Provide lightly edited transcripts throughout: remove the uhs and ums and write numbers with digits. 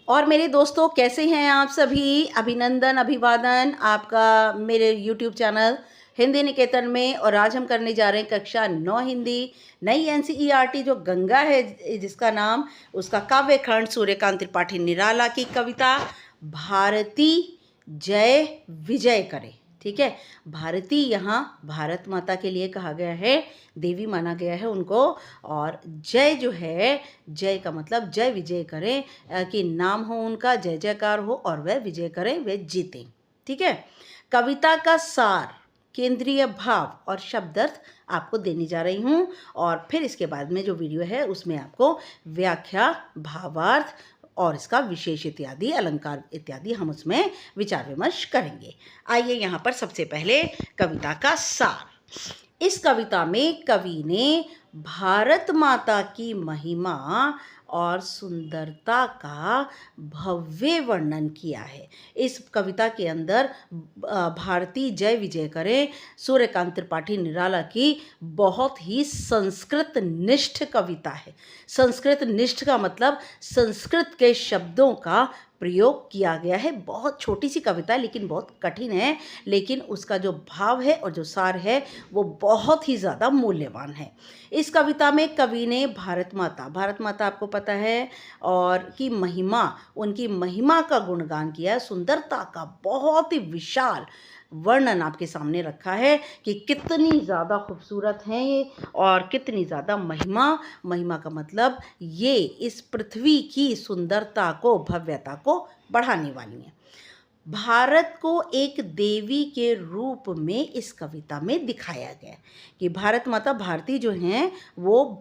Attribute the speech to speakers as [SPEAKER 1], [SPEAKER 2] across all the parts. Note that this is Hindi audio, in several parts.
[SPEAKER 1] और मेरे दोस्तों, कैसे हैं आप सभी? अभिनंदन, अभिवादन आपका मेरे यूट्यूब चैनल हिंदी निकेतन में। और आज हम करने जा रहे हैं कक्षा 9 हिंदी, नई एनसीईआरटी जो गंगा है जिसका नाम, उसका काव्य खंड सूर्यकांत त्रिपाठी निराला की कविता भारती जय विजय करे। ठीक है, भारती यहाँ भारत माता के लिए कहा गया है, देवी माना गया है उनको। और जय जो है, जय का मतलब जय विजय करें, कि नाम हो उनका, जय जयकार हो और वह विजय करें, वे जीतें। ठीक है, कविता का सार, केंद्रीय भाव और शब्दार्थ आपको देने जा रही हूँ। और फिर इसके बाद में जो वीडियो है उसमें आपको व्याख्या, भावार्थ और इसका विशेष इत्यादि, अलंकार इत्यादि हम उसमें विचार विमर्श करेंगे। आइए यहाँ पर सबसे पहले कविता का सार। इस कविता में कवि ने भारत माता की महिमा और सुंदरता का भव्य वर्णन किया है। इस कविता के अंदर भारती जय विजय करे सूर्यकांत त्रिपाठी निराला की बहुत ही संस्कृत निष्ठ कविता है। संस्कृत निष्ठ का मतलब संस्कृत के शब्दों का प्रयोग किया गया है। बहुत छोटी सी कविता है लेकिन बहुत कठिन है, लेकिन उसका जो भाव है और जो सार है वो बहुत ही ज़्यादा मूल्यवान है। इस कविता में कवि ने भारत माता आपको पता है और की महिमा, उनकी महिमा का गुणगान किया है। सुंदरता का बहुत ही विशाल वर्णन आपके सामने रखा है कि कितनी ज़्यादा खूबसूरत हैं ये और कितनी ज़्यादा महिमा का मतलब ये इस पृथ्वी की सुंदरता को, भव्यता को बढ़ाने वाली हैं। भारत को एक देवी के रूप में इस कविता में दिखाया गया कि भारत माता भारती जो हैं वो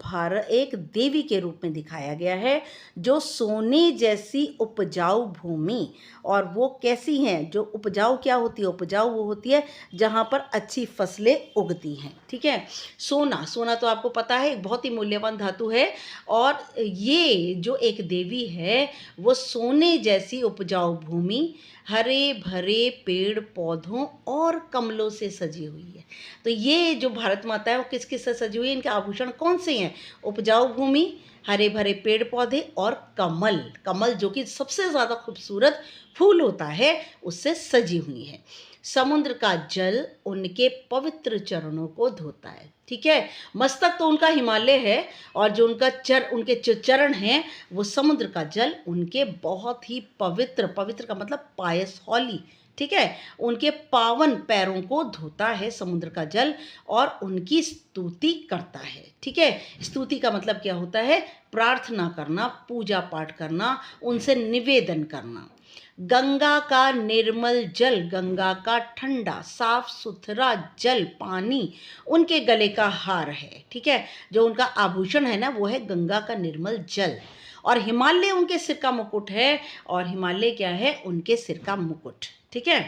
[SPEAKER 1] एक देवी के रूप में दिखाया गया है, जो सोने जैसी उपजाऊ भूमि। और वो कैसी हैं? जो उपजाऊ क्या होती है? उपजाऊ वो होती है जहाँ पर अच्छी फसलें उगती हैं। ठीक है, सोना तो आपको पता है एक बहुत ही मूल्यवान धातु है, और ये जो एक देवी है वो सोने जैसी उपजाऊ भूमि, हरे भरे पेड़ पौधों और कमलों से सजी हुई है। तो ये जो भारत माता है वो किस किस से सजी हुई है? इनके आभूषण कौन से हैं? उपजाऊ भूमि, हरे भरे पेड़ पौधे और कमल जो कि सबसे ज़्यादा खूबसूरत फूल होता है, उससे सजी हुई है। समुद्र का जल उनके पवित्र चरणों को धोता है। ठीक है, मस्तक तो उनका हिमालय है और जो उनके जो चरण हैं वो समुद्र का जल उनके बहुत ही पवित्र का मतलब पायस हौली, ठीक है, उनके पावन पैरों को धोता है समुद्र का जल और उनकी स्तुति करता है। ठीक है, स्तुति का मतलब क्या होता है? प्रार्थना करना, पूजा पाठ करना, उनसे निवेदन करना। गंगा का निर्मल जल, गंगा का ठंडा साफ सुथरा जल, पानी उनके गले का हार है। ठीक है, जो उनका आभूषण है ना वो है गंगा का निर्मल जल। और हिमालय उनके सिर का मुकुट है, और हिमालय क्या है? उनके सिर का मुकुट। ठीक है,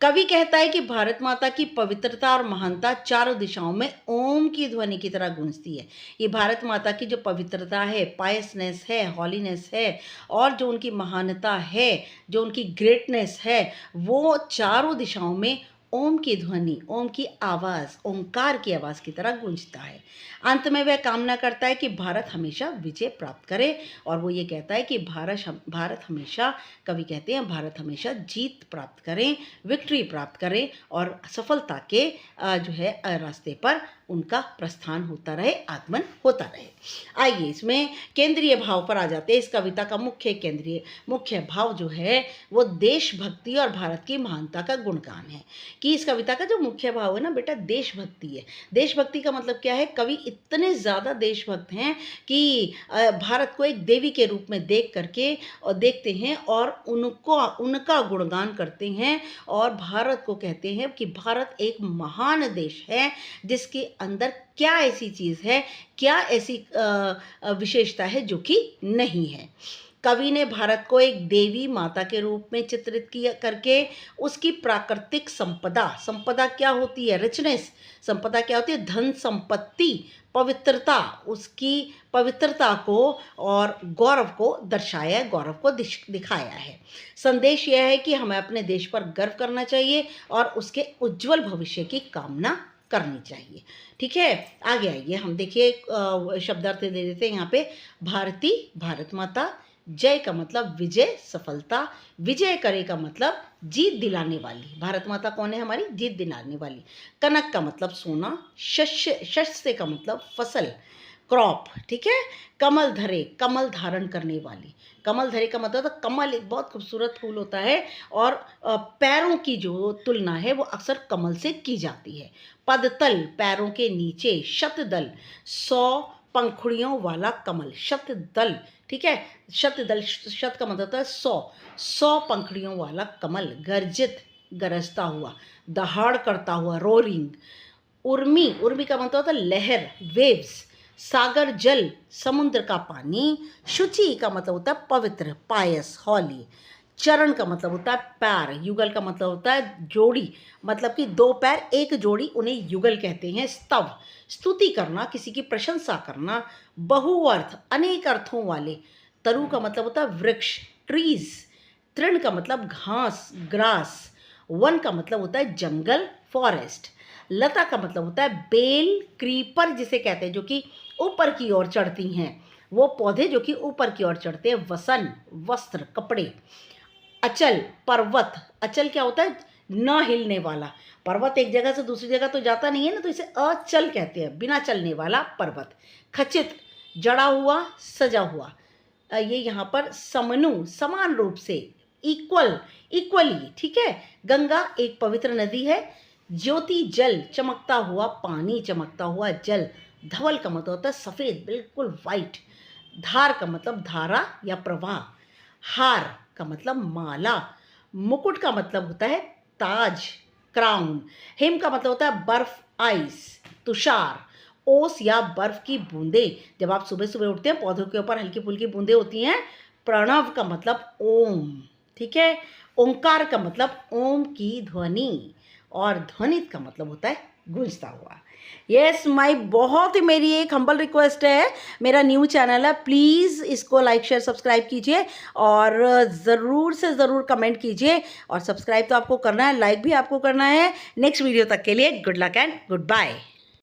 [SPEAKER 1] कवि कहता है कि भारत माता की पवित्रता और महानता चारों दिशाओं में ओम की ध्वनि की तरह गूंजती है। ये भारत माता की जो पवित्रता है, पायसनेस है, हॉलीनेस है, और जो उनकी महानता है, जो उनकी ग्रेटनेस है, वो चारों दिशाओं में ओम की ध्वनि, ओम की आवाज़, ओंकार की आवाज़ की तरह गूंजता है। अंत में वह कामना करता है कि भारत हमेशा विजय प्राप्त करे, और वो ये कहता है कि भारत हमेशा, कवि कहते हैं भारत हमेशा जीत प्राप्त करें, विक्ट्री प्राप्त करें और सफलता के जो है रास्ते पर उनका प्रस्थान होता रहे, आगमन होता रहे। आइए इसमें केंद्रीय भाव पर आ जाते हैं। इस कविता का मुख्य भाव जो है वो देशभक्ति और भारत की महानता का गुणगान है। कि इस कविता का जो मुख्य भाव है ना बेटा, देशभक्ति है। देशभक्ति का मतलब क्या है? कवि इतने ज़्यादा देशभक्त हैं कि भारत को एक देवी के रूप में देखते हैं और उनका गुणगान करते हैं, और भारत को कहते हैं कि भारत एक महान देश है जिसके अंदर क्या ऐसी चीज़ है, क्या ऐसी विशेषता है जो कि नहीं है। कवि ने भारत को एक देवी माता के रूप में चित्रित किया करके उसकी प्राकृतिक संपदा क्या होती है? रिचनेस। संपदा क्या होती है? धन संपत्ति, पवित्रता, उसकी पवित्रता को और गौरव को दर्शाया है, गौरव को दिखाया है। संदेश यह है कि हमें अपने देश पर गर्व करना चाहिए और उसके उज्जवल भविष्य की कामना करनी चाहिए। ठीक है, आगे आइए हम देखिए शब्दार्थ दे देते हैं यहाँ पे। भारती, भारत माता, जय का मतलब विजय, सफलता। विजय करे का मतलब जीत दिलाने वाली। भारत माता कौन है हमारी? जीत दिलाने वाली। कनक का मतलब सोना। शस्य का मतलब फसल, क्रॉप, ठीक है। कमल धरे, कमल धारण करने वाली। कमल धरे का मतलब कमल एक बहुत खूबसूरत फूल होता है और पैरों की जो तुलना है वो अक्सर कमल से की जाती है। पदतल, पैरों के नीचे। शतदल, 100 पंखुड़ियों वाला कमल, शतदल, ठीक है। शतदल, शत का मतलब होता है 100 पंखुड़ियों वाला कमल। गर्जित, गरजता हुआ। दहाड़ करता हुआ, रोरिंग। उर्मी, उर्मी का मतलब होता है लहर, वेव्स। सागर जल, समुद्र का पानी। शुचि का मतलब होता है पवित्र, पायस, हॉली। चरण का मतलब होता है पैर। युगल का मतलब होता है जोड़ी, मतलब कि 2 पैर एक जोड़ी, उन्हें युगल कहते हैं। स्तव, स्तुति करना, किसी की प्रशंसा करना। बहुअर्थ, अनेक अर्थों वाले। तरु का मतलब होता है वृक्ष, ट्रीज। तृण का मतलब घास, ग्रास। वन का मतलब होता है जंगल, फॉरेस्ट। लता का मतलब होता है बेल, क्रीपर जिसे कहते हैं, जो कि ऊपर की ओर चढ़ती हैं, वो पौधे जो कि ऊपर की ओर चढ़ते हैं। वसन, वस्त्र, कपड़े। अचल, पर्वत। अचल क्या होता है? न हिलने वाला। पर्वत एक जगह से दूसरी जगह तो जाता नहीं है ना, तो इसे अचल कहते हैं, बिना चलने वाला पर्वत। खचित, जड़ा हुआ, सजा हुआ। ये यहाँ पर समनु, समान रूप से, इक्वल, इक्वली, ठीक है। गंगा एक पवित्र नदी है। ज्योति जल, चमकता हुआ पानी, चमकता हुआ जल। धवल का मतलब होता है सफ़ेद, बिल्कुल वाइट। धार का मतलब धारा या प्रवाह। हार का मतलब माला। मुकुट का मतलब होता है ताज, क्राउन। हिम का मतलब होता है बर्फ, आइस, तुषार। ओस या बर्फ की बूंदे, जब आप सुबह सुबह उठते हैं पौधों के ऊपर हल्की फुल्की बूंदे होती हैं। प्रणव का मतलब ओम, ठीक है। ओंकार का मतलब ओम की ध्वनि, और ध्वनित का मतलब होता है गूंजता हुआ। यस माई, बहुत ही मेरी एक हम्बल रिक्वेस्ट है, मेरा न्यू चैनल है, प्लीज़ इसको लाइक शेयर सब्सक्राइब कीजिए और ज़रूर से ज़रूर कमेंट कीजिए। और सब्सक्राइब तो आपको करना है, लाइक भी आपको करना है। नेक्स्ट वीडियो तक के लिए good luck and good bye.